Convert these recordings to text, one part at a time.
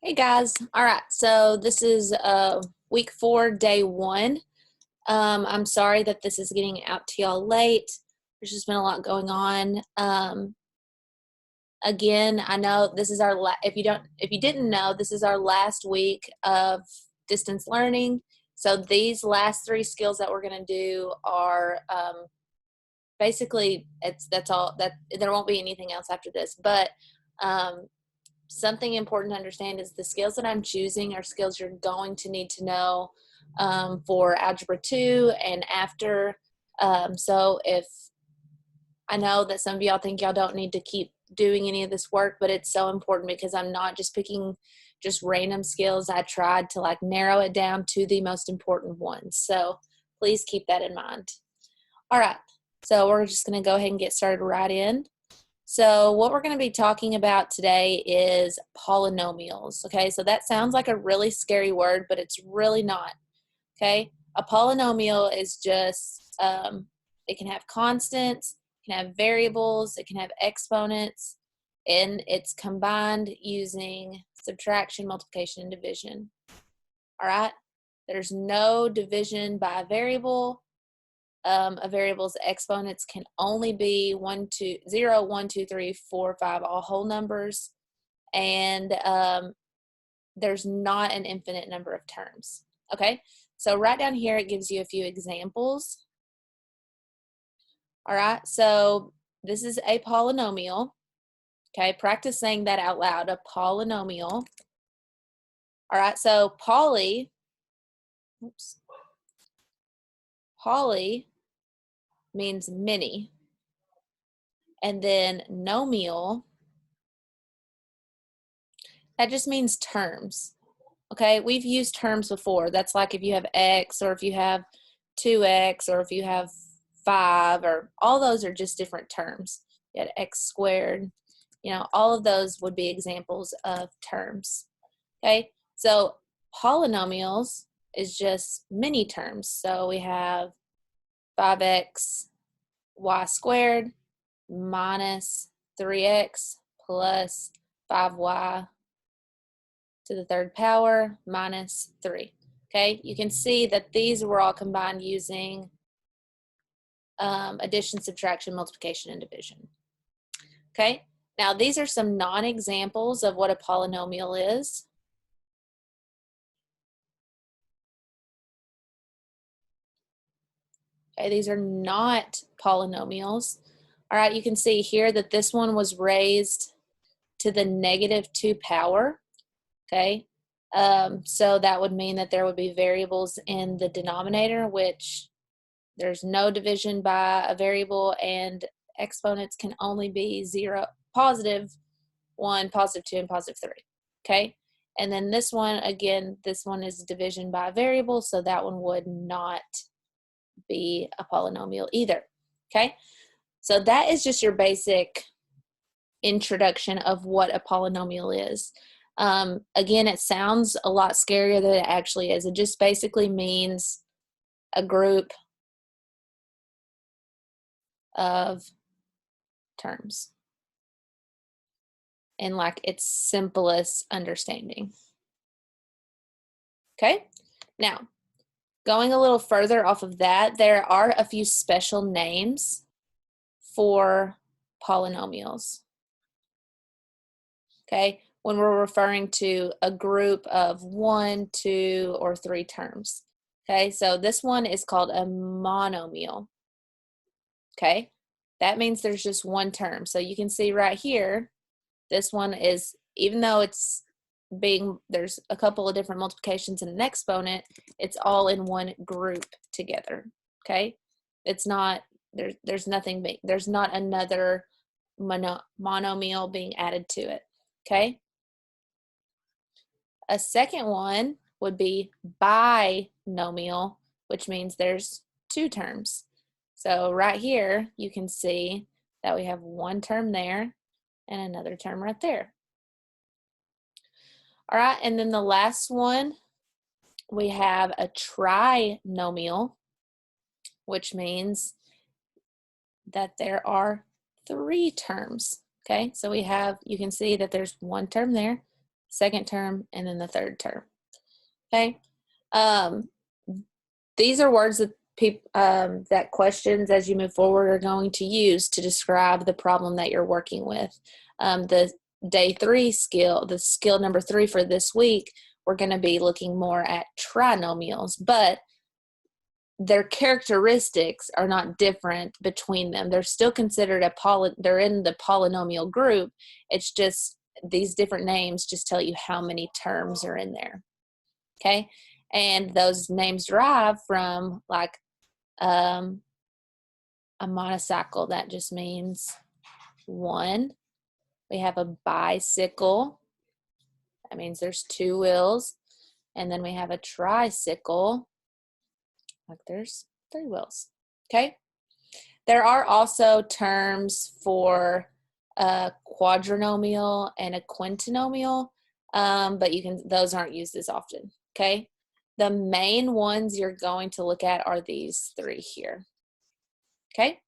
Hey guys. All right. So this is week 4, day 1. I'm sorry that this is getting out to y'all late. There's just been a lot going on. Again, I know this is our if you didn't know, this is our last week of distance learning. So these last 3 skills that we're going to do are basically that's all. That there won't be anything else after this, but something important to understand is the skills that I'm choosing are skills you're going to need to know for Algebra 2 and after. So if I know that some of y'all think y'all don't need to keep doing any of this work, but it's so important because I'm not just picking just random skills. I tried to narrow it down to the most important ones. So please keep that in mind. All right, so we're just going to go ahead and get started right in. So what we're going to be talking about today is polynomials, okay? So that sounds like a really scary word, but it's really not, okay? A polynomial is just, it can have constants, it can have variables, it can have exponents, and it's combined using subtraction, multiplication, and division, all right? There's no division by a variable. A variable's exponents can only be 0, 1, 2, 3, 4, 5, all whole numbers, and there's not an infinite number of terms. Okay, so right down here it gives you a few examples. All right, so this is a polynomial. Okay, practice saying that out loud, a polynomial. All right, so poly means many, and then nomial, that just means terms. Okay, we've used terms before. That's like if you have x, or if you have 2x, or if you have 5, or all those are just different terms. You had x squared. You know, all of those would be examples of terms. Okay, so polynomials is just many terms. So we have 5x y squared minus 3x plus 5y to the third power minus 3. Okay, you can see that these were all combined using addition, subtraction, multiplication, and division. Okay, now these are some non-examples of what a polynomial is. Okay, these are not polynomials. All right, you can see here that this one was raised to the -2 power. Okay, so that would mean that there would be variables in the denominator, which there's no division by a variable, and exponents can only be 0, +1, +2, and +3. Okay, and then this one, again, this one is division by a variable, so that one would not be a polynomial either. Okay, so that is just your basic introduction of what a polynomial is. Again, it sounds a lot scarier than it actually is. It just basically means a group of terms in like its simplest understanding. Okay, now going a little further off of that, there are a few special names for polynomials. Okay, when we're referring to a group of 1, 2, or 3 terms. Okay, so this one is called a monomial. Okay, that means there's just one term. So you can see right here, this one is, even though it's there's a couple of different multiplications and an exponent, it's all in one group together. Okay, it's not, there's nothing, there's not another monomial being added to it. Okay, a second one would be binomial, which means there's 2 terms. So right here, you can see that we have one term there and another term right there. All right, and then the last one, we have a trinomial, which means that there are 3 terms. Okay, so we have, you can see that there's one term there, second term, and then the third term. Okay. These are words that that questions as you move forward are going to use to describe the problem that you're working with. The day 3 skill, the skill number 3 for this week, we're going to be looking more at trinomials, but their characteristics are not different between them. They're still considered they're in the polynomial group. It's just these different names just tell you how many terms are in there. Okay, and those names derive from like a monocycle. That just means one. We have a bicycle. That means there's 2 wheels. And then we have a tricycle. Like there's 3 wheels. Okay. There are also terms for a quadrinomial and a quintinomial, but those aren't used as often. Okay. The main ones you're going to look at are these 3 here. Okay.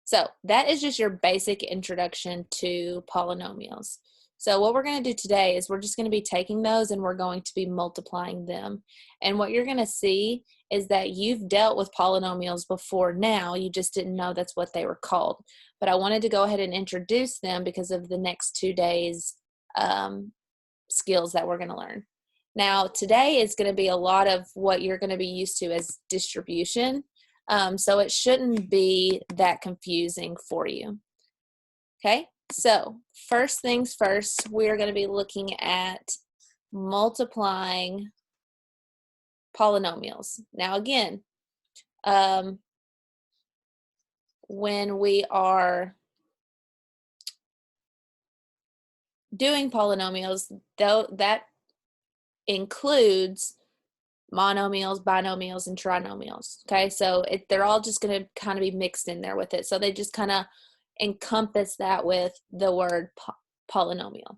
So that is just your basic introduction to polynomials. So what we're going to do today is we're just going to be taking those and we're going to be multiplying them. And what you're going to see is that you've dealt with polynomials before now. You just didn't know that's what they were called. But I wanted to go ahead and introduce them because of the next 2 days skills that we're going to learn. Now today is going to be a lot of what you're going to be used to as distribution. So it shouldn't be that confusing for you. Okay, so first things first, we're going to be looking at multiplying polynomials. Now again, when we are doing polynomials, though, that includes monomials, binomials, and trinomials. Okay, so they're all just going to kind of be mixed in there with it. So they just kind of encompass that with the word polynomial.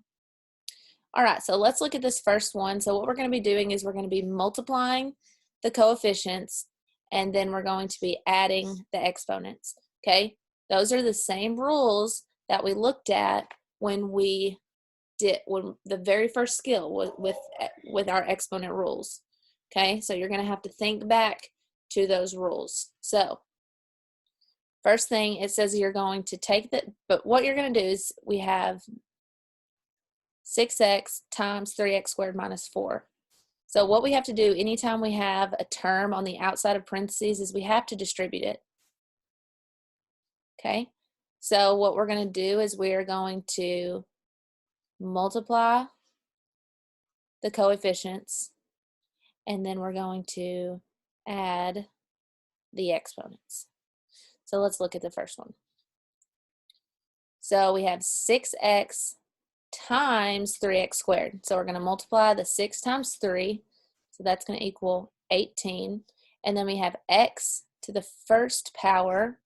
All right, so let's look at this first one. So what we're going to be doing is we're going to be multiplying the coefficients, and then we're going to be adding the exponents. Okay, those are the same rules that we looked at when the very first skill with our exponent rules. Okay, so you're going to have to think back to those rules. So first thing, it says you're going to take but what you're going to do is we have 6x times 3x squared minus 4. So what we have to do anytime we have a term on the outside of parentheses is we have to distribute it. Okay, so what we're going to do is we are going to multiply the coefficients, and then we're going to add the exponents. So let's look at the first one. So we have 6x times 3x squared. So we're going to multiply the 6 times 3. So that's going to equal 18. And then we have x to the first power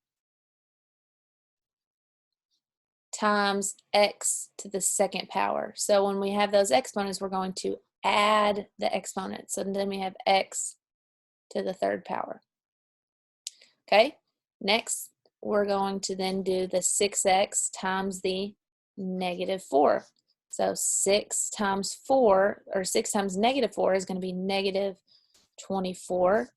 times x to the second power. So when we have those exponents, we're going to add the exponents. And then we have x to the third power. Okay, next we're going to then do the 6x times the negative 4. So 6 times 4, or 6 times negative 4 is going to be negative 24.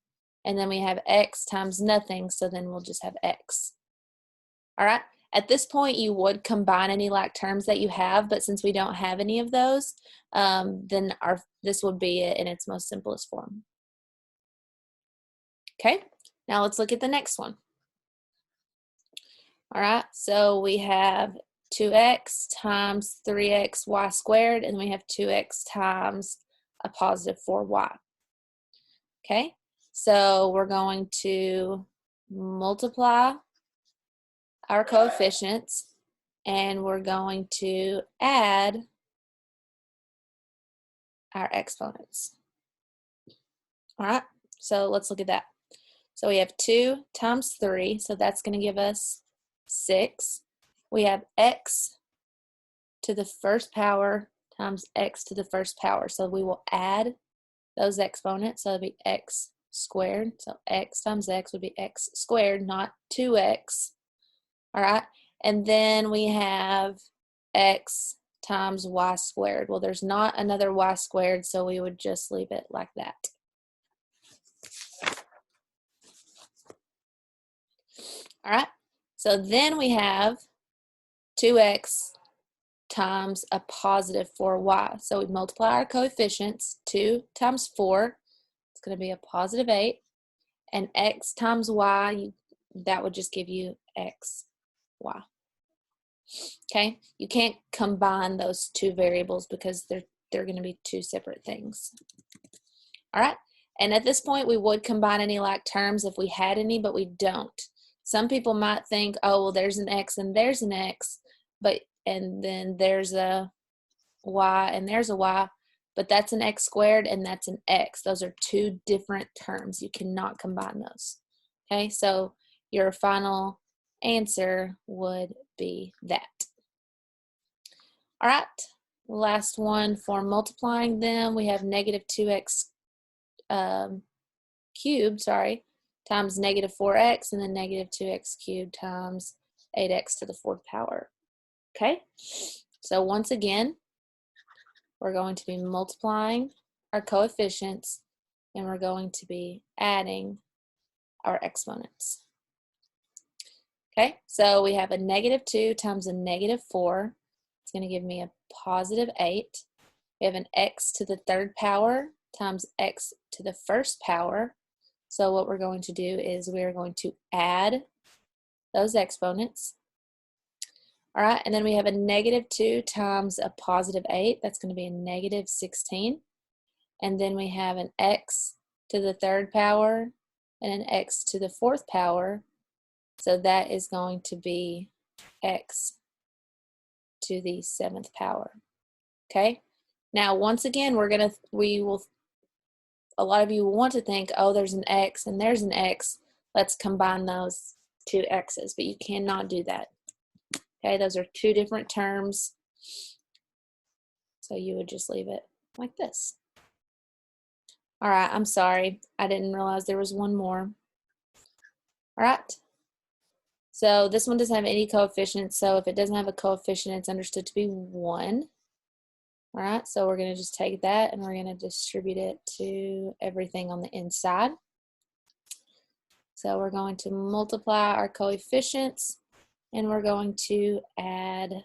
And then we have x times nothing, so then we'll just have x. All right, at this point you would combine any like terms that you have, but since we don't have any of those, then this would be it in its most simplest form. Okay, now let's look at the next one. All right, so we have 2x times 3xy squared, and we have 2x times a positive 4y. Okay, so we're going to multiply our coefficients, and we're going to add our exponents. All right, so let's look at that. So we have 2 times 3, so that's going to give us 6. We have x to the first power times x to the first power. So we will add those exponents. So it'll be x squared. So x times x would be x squared, not 2x. All right. And then we have x times y squared. Well, there's not another y squared, so we would just leave it like that. All right, so then we have 2x times a positive 4y. So we multiply our coefficients. 2 times 4, it's going to be a positive 8. And x times y, that would just give you x, y. Okay, you can't combine those two variables because they're going to be two separate things. All right, and at this point we would combine any like terms if we had any, but we don't. Some people might think, oh, well, there's an x and there's an x, and then there's a y and there's a y, but that's an x squared and that's an x. Those are two different terms. You cannot combine those. Okay, so your final answer would be that. All right, last one for multiplying them, we have negative 2x cubed, times negative 4x, and then negative 2x cubed times 8x to the 4th power. Okay, so once again, we're going to be multiplying our coefficients, and we're going to be adding our exponents. Okay, so we have a negative 2 times a negative 4. It's going to give me a positive 8. We have an x to the 3rd power times x to the 1st power. So what we're going to do is we're going to add those exponents. All right, and then we have a negative 2 times a positive 8. That's going to be a negative 16. And then we have an x to the 3rd power and an x to the 4th power. So that is going to be x to the 7th power. Okay? Now, once again, a lot of you will want to think, oh, there's an x and there's an x. Let's combine those two x's, but you cannot do that. Okay, those are two different terms. So you would just leave it like this. All right, I'm sorry. I didn't realize there was one more. All right. So this one doesn't have any coefficients. So if it doesn't have a coefficient, it's understood to be 1. All right, so we're going to just take that and we're going to distribute it to everything on the inside. So we're going to multiply our coefficients and we're going to add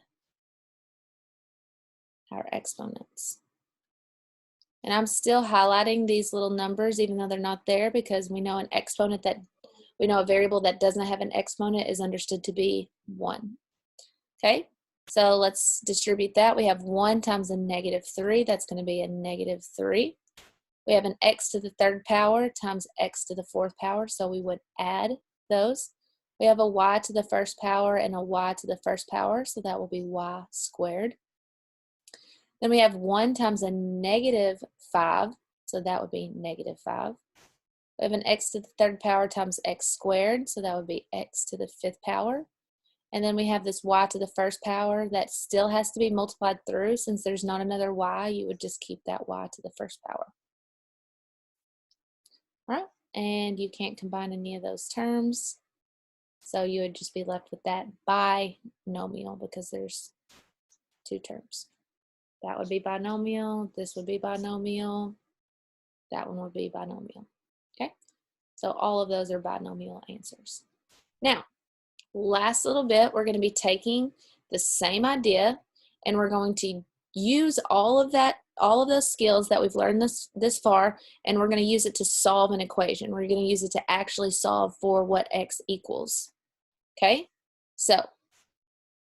our exponents. And I'm still highlighting these little numbers even though they're not there because we know a variable that doesn't have an exponent is understood to be 1. Okay, so let's distribute that. We have 1 times a negative 3. That's going to be a negative 3. We have an x to the 3rd power times x to the 4th power, so we would add those. We have a y to the 1st power and a y to the 1st power, so that will be y squared. Then we have 1 times a negative 5, so that would be negative 5. We have an x to the 3rd power times x squared, so that would be x to the 5th power. And then we have this y to the 1st power that still has to be multiplied through. Since there's not another y, you would just keep that y to the 1st power. All right, and you can't combine any of those terms. So you would just be left with that binomial because there's two terms. That would be binomial, this would be binomial, that one would be binomial. Okay, so all of those are binomial answers. Now, last little bit, we're going to be taking the same idea and we're going to use all of those skills that we've learned this far, and we're going to use it to solve an equation. We're going to use it to actually solve for what x equals. Okay, so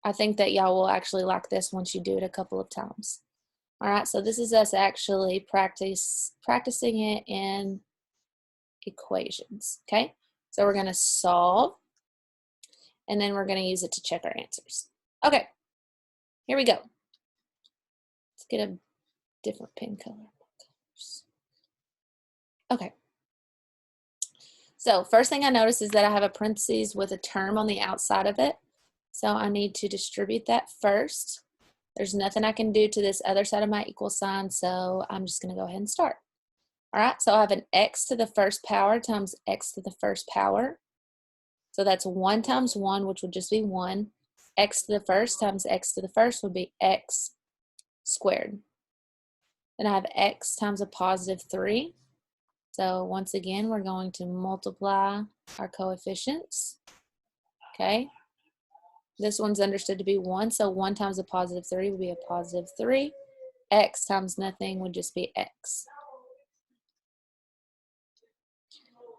I think that y'all will actually like this once you do it a couple of times. All right, so this is us actually practicing it in equations. Okay, so we're going to solve and then we're going to use it to check our answers. Okay, here we go. Let's get a different pen color. Okay. So first thing I notice is that I have a parentheses with a term on the outside of it. So I need to distribute that first. There's nothing I can do to this other side of my equal sign, so I'm just going to go ahead and start. All right, so I have an x to the 1st power times x to the 1st power. So that's 1 times 1, which would just be 1. X to the 1st times x to the 1st would be x squared. Then I have x times a positive 3. So once again, we're going to multiply our coefficients. Okay. This one's understood to be 1, so 1 times a positive 3 would be a positive 3. X times nothing would just be x.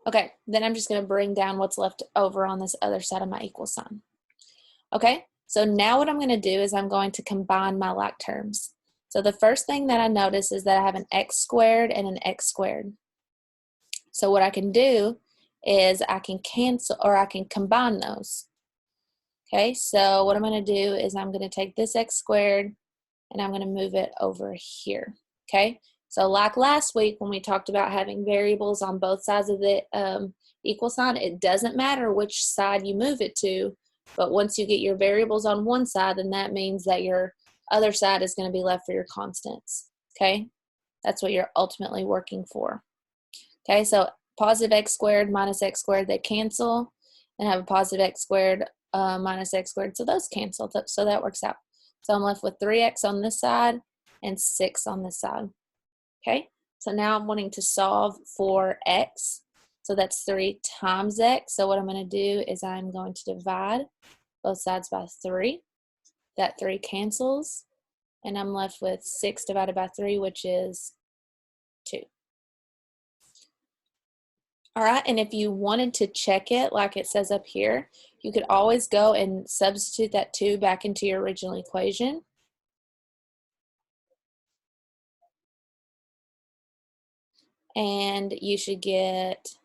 Okay, then I'm just going to bring down what's left over on this other side of my equal sign. Okay, so now what I'm going to do is I'm going to combine my like terms. So the first thing that I notice is that I have an x squared and an x squared. So what I can do is I can cancel, or I can combine those. Okay, so what I'm going to do is I'm going to take this x squared and I'm going to move it over here. Okay, so like last week when we talked about having variables on both sides of the equal sign, it doesn't matter which side you move it to, but once you get your variables on one side, then that means that your other side is going to be left for your constants. Okay, that's what you're ultimately working for. Okay, so positive x squared minus x squared, they cancel, and have a positive x squared minus x squared, so those cancel, so that works out. So I'm left with 3x on this side and 6 on this side. Okay, so now I'm wanting to solve for x, so that's 3 times x. So what I'm going to do is I'm going to divide both sides by 3. That 3 cancels, and I'm left with 6 divided by 3, which is 2. All right, and if you wanted to check it like it says up here, you could always go and substitute that 2 back into your original equation. And you should get,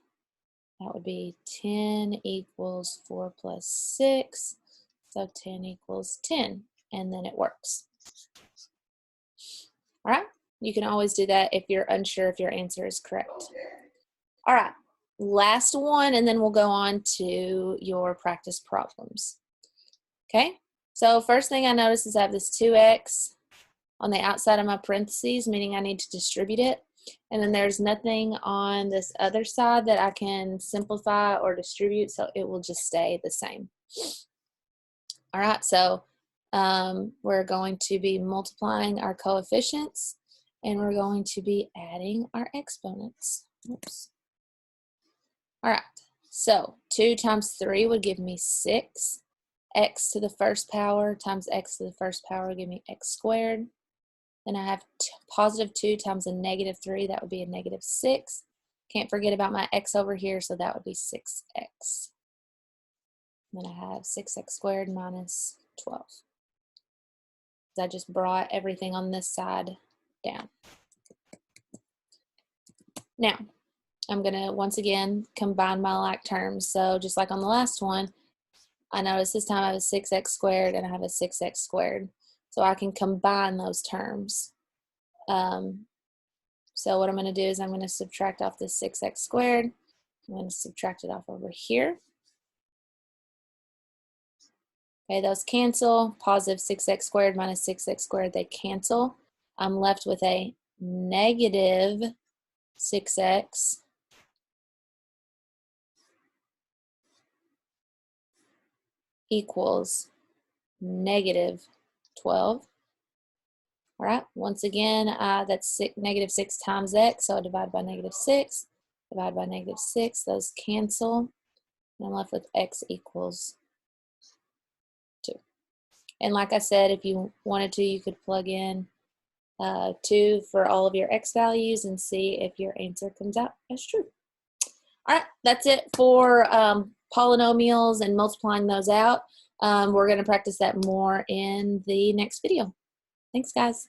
that would be 10 equals 4 plus 6, so 10 equals 10, and then it works. All right, you can always do that if you're unsure if your answer is correct. All right, last one, and then we'll go on to your practice problems. Okay, so first thing I notice is I have this 2x on the outside of my parentheses, meaning I need to distribute it. And then there's nothing on this other side that I can simplify or distribute, so it will just stay the same. All right, so we're going to be multiplying our coefficients, and we're going to be adding our exponents. Oops. All right, so 2 times 3 would give me 6. X to the first power times x to the first power would give me x squared. Then I have positive 2 times a negative 3, that would be a negative 6. Can't forget about my x over here, so that would be 6x. Then I have 6x squared minus 12. I just brought everything on this side down. Now, I'm going to once again combine my like terms. So just like on the last one, I notice this time I have a 6x squared and I have a 6x squared. So I can combine those terms. So what I'm going to do is I'm going to subtract off this 6x squared. I'm going to subtract it off over here. Okay, those cancel. Positive 6x squared minus 6x squared, they cancel. I'm left with a negative 6x equals negative 12. All right, once again, that's negative 6 times x, so I divide by negative 6, divide by negative 6, those cancel, and I'm left with x equals 2. And like I said, if you wanted to, you could plug in 2 for all of your x values and see if your answer comes out as true. All right, that's it for polynomials and multiplying those out. We're going to practice that more in the next video. Thanks, guys.